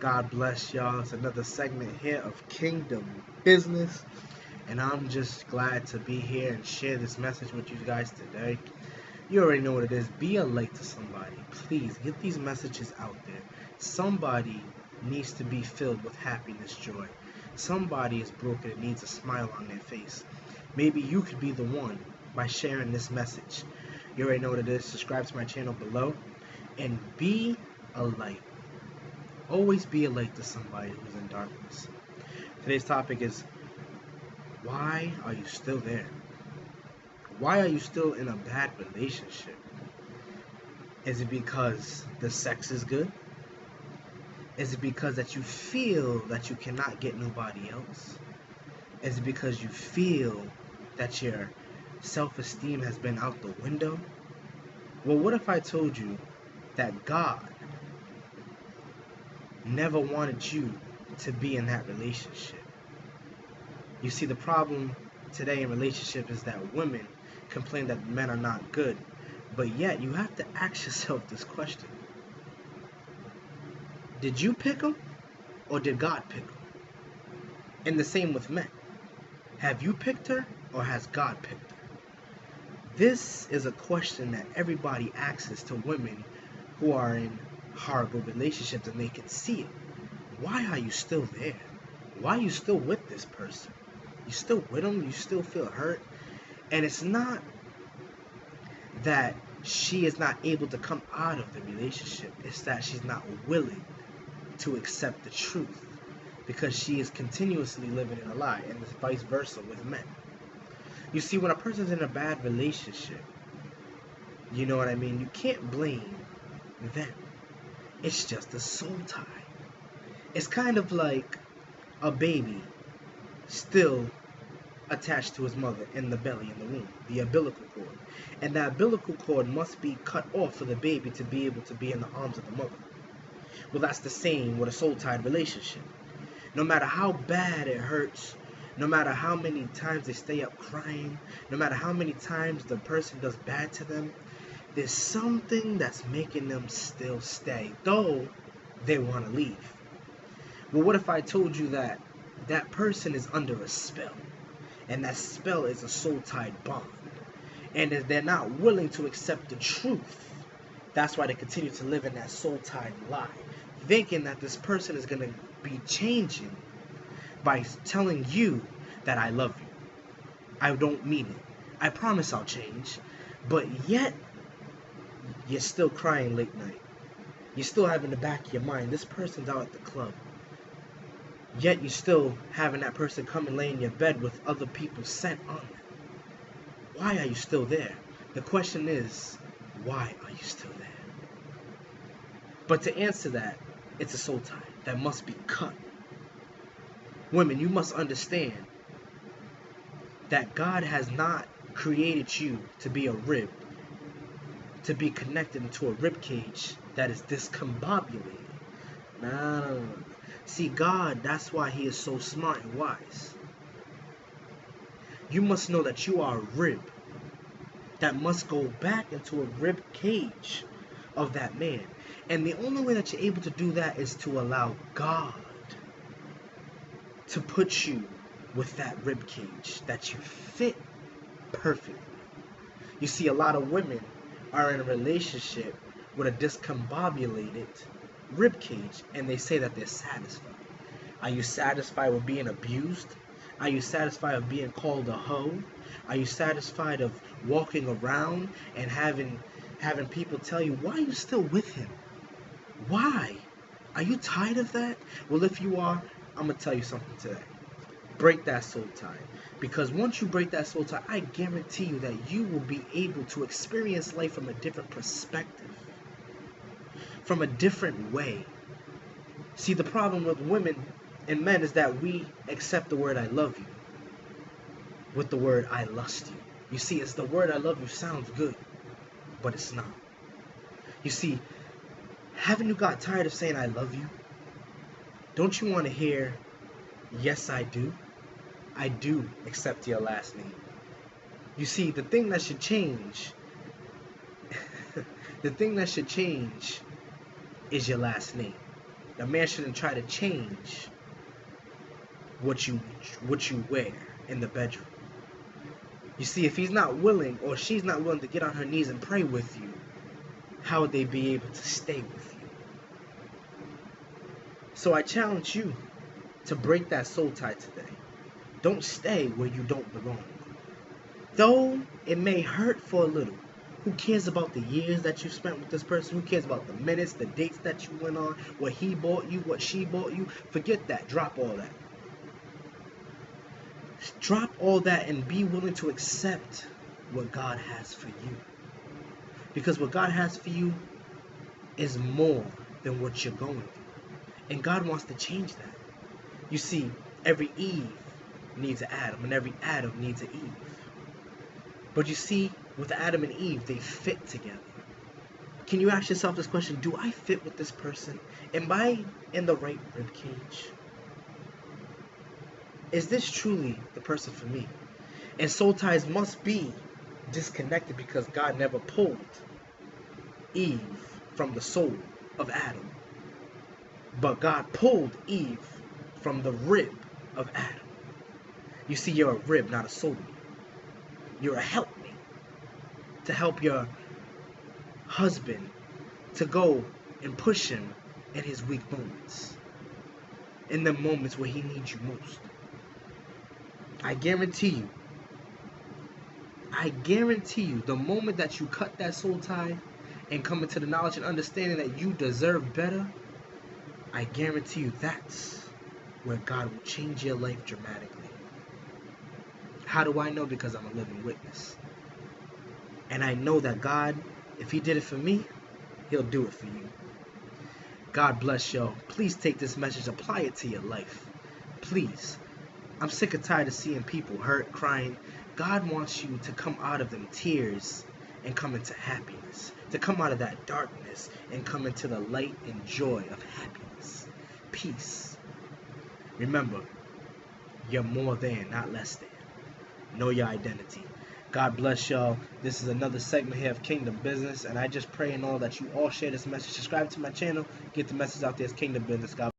God bless y'all. It's another segment here of Kingdom Business. And I'm just glad to be here and share this message with you guys today. You already know what it is. Be a light to somebody. Please get these messages out there. Somebody needs to be filled with happiness, joy. Somebody is broken and needs a smile on their face. Maybe you could be the one by sharing this message. You already know what it is. Subscribe to my channel below and be a light. Always be a light to somebody who's in darkness. Today's topic is, why are you still there? Why are you still in a bad relationship? Is it because the sex is good? Is it because that you feel that you cannot get nobody else? Is it because you feel that your self-esteem has been out the window? Well, what if I told you that God never wanted you to be in that relationship? You see, the problem today in relationship is that women complain that men are not good, but yet you have to ask yourself this question: did you pick them, or did God pick them? And the same with men. Have you picked her, or has God picked her? This is a question that everybody asks to women who are in horrible relationships, and they can see it. Why are you still there? Why are you still with this person? You still with them? You still feel hurt? And it's not that she is not able to come out of the relationship. It's that she's not willing to accept the truth, because she is continuously living in a lie, and it's vice versa with men. You see, when a person's in a bad relationship, you know what I mean, you can't blame them. It's just a soul tie. It's kind of like a baby still attached to his mother in the belly, in the womb, the umbilical cord. And that umbilical cord must be cut off for the baby to be able to be in the arms of the mother. Well, that's the same with a soul-tied relationship. No matter how bad it hurts, no matter how many times they stay up crying, no matter how many times the person does bad to them, there's something that's making them still stay, though they want to leave. Well, what if I told you that that person is under a spell, and that spell is a soul-tied bond, and they're not willing to accept the truth? That's why they continue to live in that soul-tied lie, thinking that this person is going to be changing by telling you that I love you. I don't mean it. I promise I'll change. But yet, you're still crying late night. You still have in the back of your mind, this person's out at the club. Yet you're still having that person come and lay in your bed with other people's scent on them. Why are you still there? The question is, why are you still there? But to answer that, it's a soul tie that must be cut. Women, you must understand that God has not created you to be a rib, to be connected into a rib cage that is discombobulated. No. See, God, that's why He is so smart and wise. You must know that you are a rib that must go back into a rib cage of that man. And the only way that you're able to do that is to allow God to put you with that rib cage that you fit perfectly. You see, a lot of women are in a relationship with a discombobulated rib cage, and they say that they're satisfied. Are you satisfied with being abused? Are you satisfied with being called a hoe? Are you satisfied of walking around and having people tell you, why are you still with him? Why? Are you tired of that? Well, if you are, I'm going to tell you something today. Break that soul tie. Because once you break that soul tie, I guarantee you that you will be able to experience life from a different perspective, from a different way. See, the problem with women and men is that we accept the word I love you with the word I lust you. You see, it's the word I love you sounds good, but it's not. You see, haven't you got tired of saying I love you? Don't you want to hear, yes, I do? I do accept your last name. You see, the thing that should change, the thing that should change is your last name. A man shouldn't try to change what you wear in the bedroom. You see, if he's not willing or she's not willing to get on her knees and pray with you, how would they be able to stay with you? So I challenge you to break that soul tie today. Don't stay where you don't belong. Though it may hurt for a little, who cares about the years that you spent with this person? Who cares about the minutes, the dates that you went on, what he bought you, what she bought you? Forget that. Drop all that. Drop all that and be willing to accept what God has for you. Because what God has for you is more than what you're going through. And God wants to change that. You see, every Eve needs an Adam, and every Adam needs an Eve. But you see, with Adam and Eve, they fit together. Can you ask yourself this question? Do I fit with this person? Am I in the right rib cage? Is this truly the person for me? And soul ties must be disconnected because God never pulled Eve from the soul of Adam. But God pulled Eve from the rib of Adam. You see, you're a rib, not a soulmate. You're a helpmate to help your husband to go and push him in his weak moments, in the moments where he needs you most. I guarantee you, the moment that you cut that soul tie and come into the knowledge and understanding that you deserve better, I guarantee you that's where God will change your life dramatically. How do I know? Because I'm a living witness. And I know that God, if he did it for me, he'll do it for you. God bless y'all. Please take this message, apply it to your life. Please. I'm sick and tired of seeing people hurt, crying. God wants you to come out of them tears and come into happiness. To come out of that darkness and come into the light and joy of happiness. Peace. Remember, you're more than, not less than. Know your identity. God bless y'all. This is another segment here of Kingdom Business, and I just pray and all that you all share this message. Subscribe to my channel. Get the message out there. It's Kingdom Business. God